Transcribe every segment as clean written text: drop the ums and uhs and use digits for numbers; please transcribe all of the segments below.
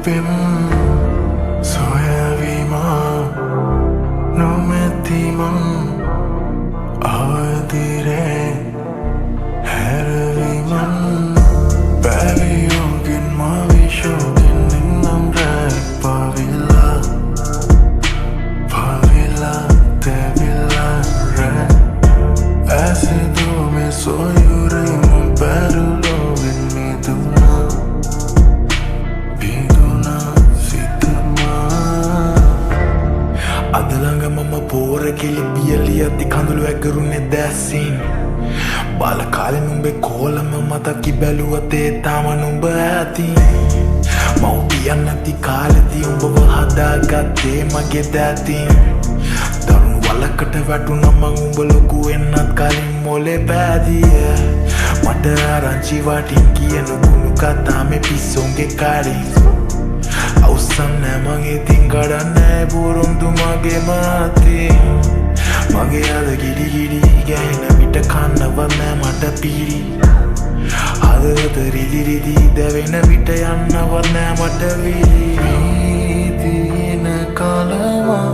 pim soyavima no metimam avadire haraviman paviyogin mavishogin ninnam rag pavilla tevilla rag asidu me soyure mon parulo vin miduna adalanga mama pora keli biyali atti kandulu eggerune dassin bala kale numbe kolama mataki baluwate tama numba ati mau piyanati kalati umba hadagatte mage datin darun walakata watuna man umba loku ennat kalin mole padiya mata aranchi watin kiyanu kunu kata me pissonge karin අවසන් නෑ මං ඉතින් කඩන්නෑ පුරුදු මගේ මාතේ මගේ අද ගිඩි ගිඩි ගැහෙන විට කන්නවත් නෑ මට පිරි හදවත රිදි රිදි දැවෙන විට යන්නවත් නෑ මට වීදින කලවා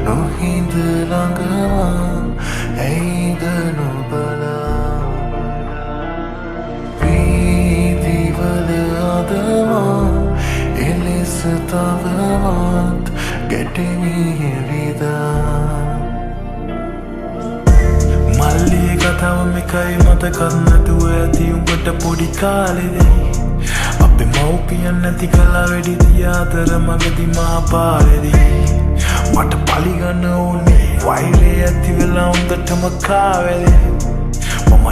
නොහිඳ ළඟවා ඇයිද නොබලා වීදිවල අදවා Elesatavat getemi vida Malliye kathawa mekai matakat natuwa ඇති උඹට පොඩි කාලෙදී අපේ මව්පියන් නැති කලා වෙඩි දිය අතර මගදී මා පාරේදී මට පලි ගන්න ඕනේ වෛරය ඇති වෙලා උඹටම කාවැලේ මම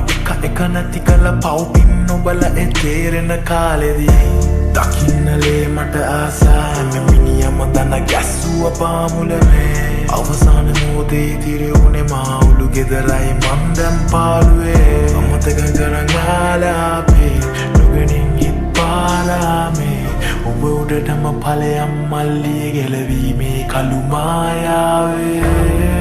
එක නැති කලා පව්පින් නොබලා ඒ තේරෙන කාලෙදී දකින්නලේ මට ආසා හැම මිනිහම දන ගැස්සුව පාමුලනේ අවසාන මොහොතේ ඉතිරි වුණේ මාවුලු ගෙදරයි මන් දැන් පාළුවේ අමතක කරන් ආලාපේ නුගනින් හිත් පාලාමේ ඔබ උඩටම ඵලයන් මල්ලියේ ගැලවීමේ කළු මායාවේ